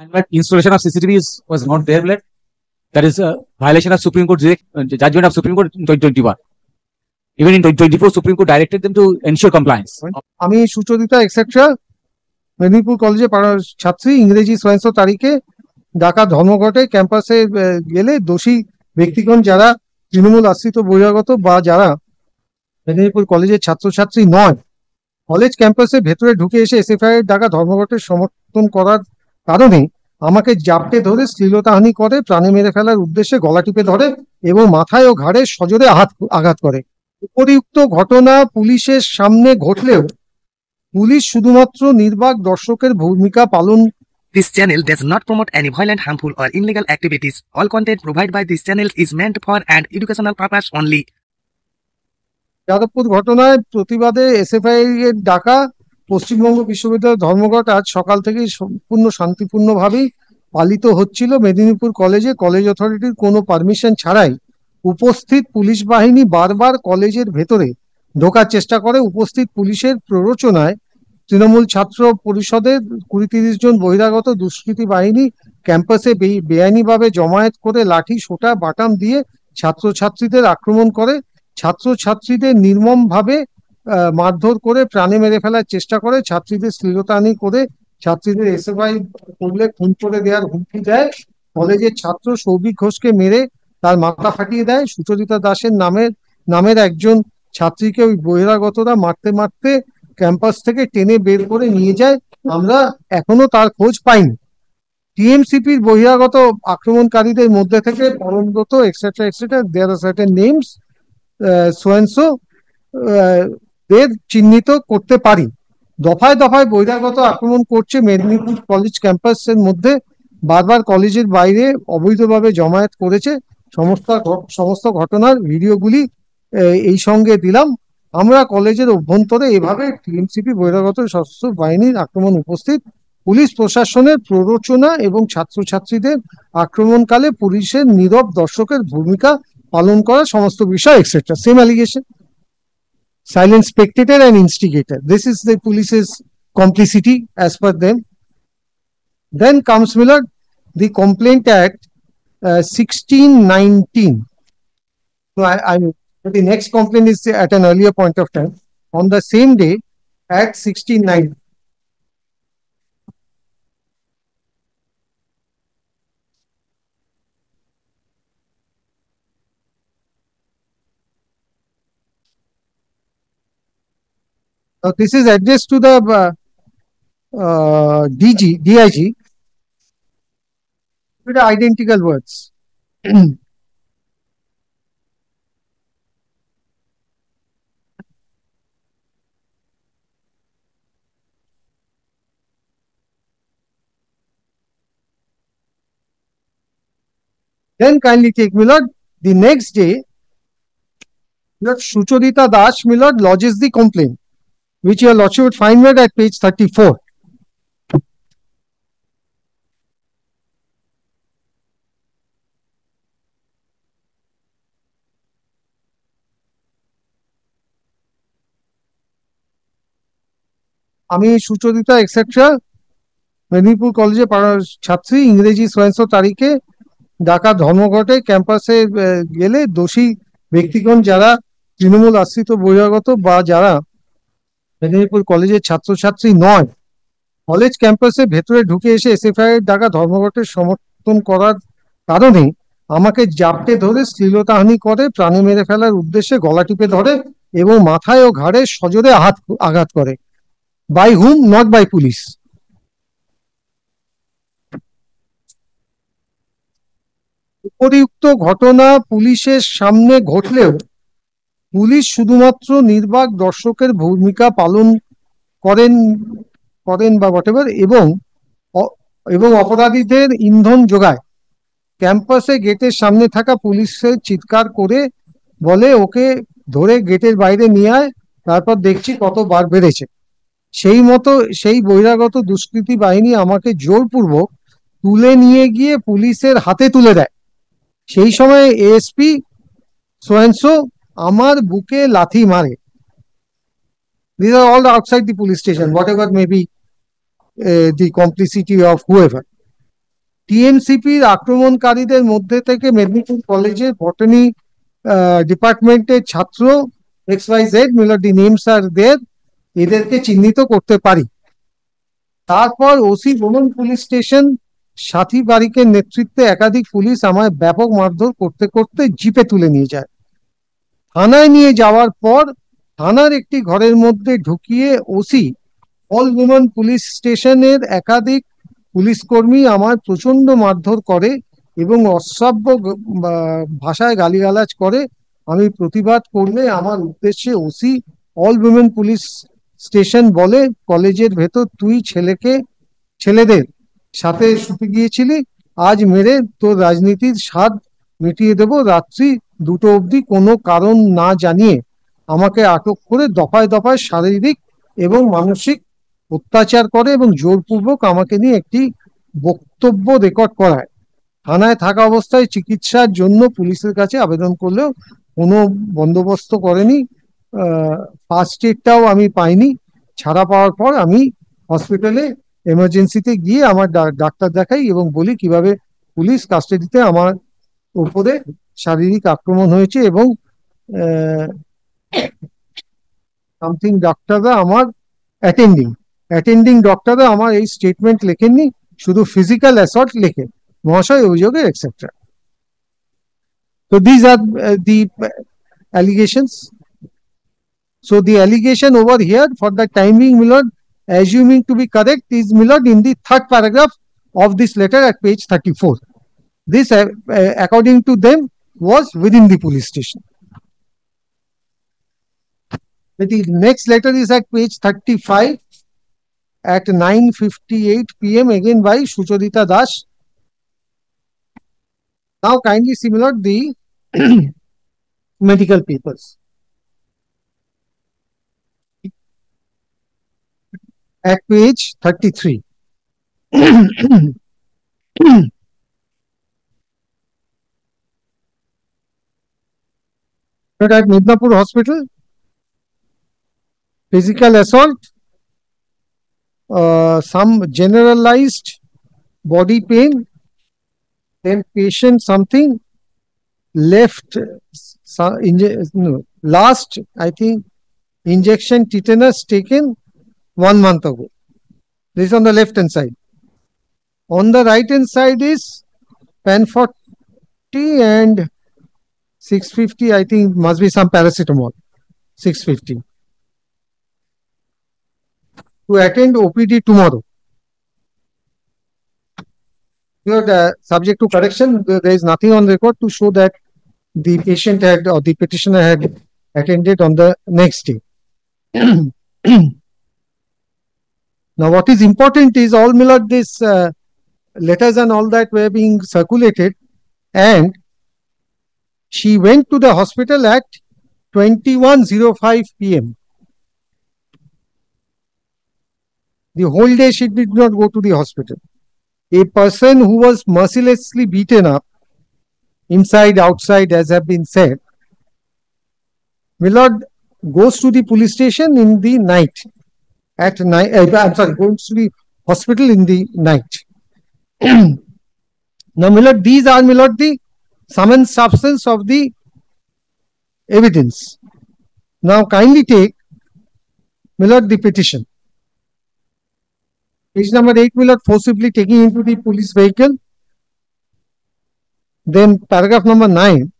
And but installation of CCTV was not there. But that is a violation of Supreme Court judgment of Supreme Court in 2021. Even in 2024, Supreme Court directed them to ensure compliance. আমি Sucharita etcetera Medinipur কলেজে পড়ার ছাত্রী, ইংরেজি 16 তারিখে ঢাকা ধর্মঘটে ক্যাম্পাসে গেলে দোষী ব্যক্তিগণ যারা তৃণমূল আশ্রিত বহিরাগত বা যারা মেদিনীপুর কলেজের ছাত্রছাত্রী নয়, কলেজ ক্যাম্পাসে ভেতরে ঢুকে এসে এসএফআই এর ডাকা ধর্মঘটের সমর্থন করার কারণে আমাকে জাপটে ধরে শ্লীলতাহানি করে, প্রাণে মেরে ফেলার উদ্দেশ্যে গলা টিপে ধরে এবং মাথায় ও ঘাড়ে সজোরে আঘাত করে। উপরিউক্ত ঘটনা পুলিশের সামনে ঘটলেও পুলিশ শুধুমাত্র নির্বাক দর্শকের ভূমিকা পালন। This channel does not promote any violent, harmful, or illegal activities. All content provided by this channel is meant for an educational purpose only. Jadavpur ঘটনায় প্রতিবাদে এসএফআই এর ডাকা পশ্চিমবঙ্গ বিশ্ববিদ্যালয় ধর্মঘট আজ সকাল থেকে সম্পূর্ণ শান্তিপূর্ণভাবেই পালিত হচ্ছিল। মেদিনীপুর কলেজে কলেজ অথরিটির কোনো পারমিশন ছাড়াই উপস্থিত পুলিশ বাহিনী বারবার কলেজের ভেতরে ঢোকার চেষ্টা করে। উপস্থিত পুলিশের প্ররোচনায় তৃণমূল ছাত্র পরিষদের 20-30 জন বহিরাগত দুষ্কৃতী বাহিনী ক্যাম্পাসে বেআইনিভাবে জমায়েত করে লাঠি, সোঁটা, বাটাম দিয়ে ছাত্রছাত্রীদের আক্রমণ করে। ছাত্রছাত্রীদের নির্মমভাবে মারধর করে প্রাণে মেরে ফেলার চেষ্টা করে। ছাত্রীদের শ্লীলতাহানি করে ছাত্রীদের এসএফআই করলে খুন করে দেওয়ার হুমকি দেয়। কলেজের ছাত্র সৌভিক ঘোষকে মেরে তার মাথা ফাটিয়ে দেয়। সুচরিতা দাসের নামের একজন ছাত্রীকে ওই বহিরাগতরা মারতে মারতে ক্যাম্পাস থেকে টেনে বের করে নিয়ে যায়। আমরা এখনো তার খোঁজ পাইনি। টিএমসিপির বহিরাগত আক্রমণকারীদের মধ্যে থেকে পরমব্রত et cetera et cetera there are certain names সোয়েন্সো দের চিহ্নিত করতে পারি। দফায় দফায় বহিরাগত আক্রমণ করছে মেদিনীপুর কলেজ ক্যাম্পাসের মধ্যে, বারবার কলেজের বাইরে অবৈধভাবে জমায়েত করেছে। সমস্ত ঘটনার ভিডিওগুলি এই সঙ্গে দিলাম। আমরা কলেজের অভ্যন্তরে এভাবে টিএমসিপি বহিরাগত সশস্ত্র বাহিনীর আক্রমণ উপস্থিত, পুলিশ প্রশাসনের প্ররোচনা এবং ছাত্রছাত্রীদের আক্রমণকালে পুলিশের নীরব দর্শকের ভূমিকা পালন করা সমস্ত বিষয় etcetera. Same allegation, silent spectator and instigator. This is the police's complicity as per them. Then comes Millard, the Complaint Act 1619. So the next complaint is at an earlier point of time. On the same day, Act 1619. This is addressed to the DIG with identical words. Then kindly take, Millard, the next day, Millard Sucharita Das, Millard, lodges the complaint, which your lordship would find at page 34. আমি Sucharita etcetera Medinipur কলেজে পড়ার ছাত্রী, ইংরেজি 16 তারিখে ঢাকা ধর্মঘটে ক্যাম্পাসে গেলে দোষী ব্যক্তিগণ যারা তৃণমূল আশ্রিত বহিরাগত বা যারা মেদিনীপুর কলেজের ছাত্রছাত্রী নয়, কলেজ ক্যাম্পাসে ভেতরে ঢুকে এসে এসএফআই এর ডাকা ধর্মঘটের সমর্থন করার কারণে আমাকে জাপটে ধরে শ্লীলতাহানি করে, প্রাণে মেরে ফেলার উদ্দেশ্যে গলা টিপে ধরে এবং মাথায় ও ঘাড়ে সজোরে আঘাত করে। By whom? Not by police. উপরিউক্ত ঘটনা পুলিশের সামনে ঘটলেও পুলিশ শুধুমাত্র নির্বাক দর্শকের ভূমিকা পালন করেন বা whatever এবং অপরাধীদের ইন্ধন যোগায়। ক্যাম্পাসে গেটের সামনে থাকা পুলিশের চিৎকার করে বলে, ওকে ধরে গেটের বাইরে নিয়ে আয়, তারপর দেখছি কত বার বেড়েছে। সেই মতো সেই বহিরাগত দুষ্কৃতী বাহিনী আমাকে জোরপূর্বক তুলে নিয়ে গিয়ে পুলিশের হাতে তুলে দেয়। সেই সময় এএসপি সোয়েন্সো আমার বুকে লাথি মারে। These are all outside the police station, whatever may be the complicity of whoever. টিএমসিপির আক্রমণকারীদের মধ্যে থেকে মেদিনীপুর কলেজের বটানি ডিপার্টমেন্টের ছাত্র XYZ, মিলর দি নেমস আর দেয়ার, এদেরকে চিহ্নিত করতে পারি। তারপর ওসি বনন পুলিশ স্টেশন সাথী বারিকের নেতৃত্বে একাধিক পুলিশ আমায় ব্যাপক মারধর করতে করতে জিপে তুলে নিয়ে যায়। থানায় নিয়ে যাওয়ার পর থানার একটি ঘরের মধ্যে ঢুকিয়ে ওসি অল উমেন পুলিশ স্টেশনের একাধিক পুলিশ কর্মী আমার প্রচন্ড মারধর করে এবং অশ্রাব্য ভাষায় গালিগালাজ করে। আমি প্রতিবাদ করলে আমার উদ্দেশ্যে OC all women police station বলে, কলেজের ভেতর তুই ছেলেদের সাথে শুতে গিয়েছিলি, আজ মেরে তোর রাজনীতির স্বাদ মিটিয়ে দেব। রাত্রি 2টো অবধি কোনো কারণ না জানিয়ে আমাকে আটক করে দফায় দফায় শারীরিক এবং মানসিক অত্যাচার করে এবং জোরপূর্বক আমাকে নিয়ে একটি বক্তব্য রেকর্ড করায়। থানায় থাকা অবস্থায় চিকিৎসার জন্য পুলিশের কাছে আবেদন করলেও কোনো বন্দোবস্ত করেনি। ফার্স্ট এডটাও আমি পাইনি। ছাড়া পাওয়ার পর আমি হসপিটালে এমার্জেন্সিতে গিয়ে আমার ডাক্তার দেখাই এবং বলি কিভাবে পুলিশ কাস্টাডিতে আমার উপরে শারীরিক আক্রমণ হয়েছে এবং সামথিং ডাক্তাররা আমার অ্যাটেন্ডিং ডক্টররা আমার এই স্টেটমেন্ট লেখেননি, শুধু ফিজিক্যাল অ্যাসল্ট লেখে, মহাশয় অভিযোগের etcetera. So these are the allegations. So the allegation over here for the time being, my lord, assuming to be correct, is, my lord, in the 3rd paragraph of this letter at page 34. This, according to them, was within the police station. The next letter is at page 35 at 9:58 PM, again by Sucharita Das. Now kindly see, my lord, the medical papers. At page 33. At Midnapur Hospital, physical assault, some generalized body pain, then patient something left, last, I think, injection tetanus taken 1 month ago. This is on the left hand side. On the right hand side is Pan 40 and 650, I think must be some paracetamol, 650. To attend OPD tomorrow. Subject to correction, there is nothing on record to show that the patient had or the petitioner had attended on the next day. Now what is important is all, my lord, this letters and all that were being circulated, and she went to the hospital at 21:05 PM. The whole day she did not go to the hospital. A person who was mercilessly beaten up inside, outside, as have been said, my lord, goes to the police station in the night. At night, goes to the hospital in the night. Now, my lord, these are, my lord, the sum and substance of the evidence. Now, kindly take, my lord, the petition. Page number 8, my lord, forcibly taking into the police vehicle. Then paragraph number 9.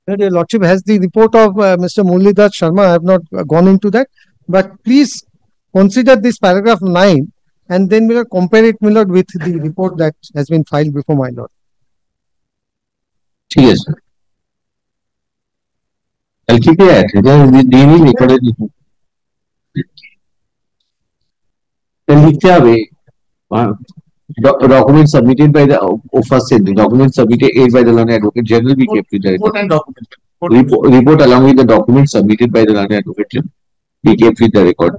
Your Lordship has the report of Mr. Muralidhar Sharma. I have not gone into that, but please consider this paragraph 9 and then we will compare it, my lord, with the report that has been filed before my lord. Yes. I'll keep it at daily recorded. लिखते हुए document submitted by the first said the document submitted by the learned advocate general be kept with the report along with the document submitted by the learned advocate be kept with the record.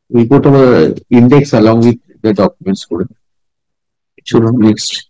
Report of index along with the documents. Should next.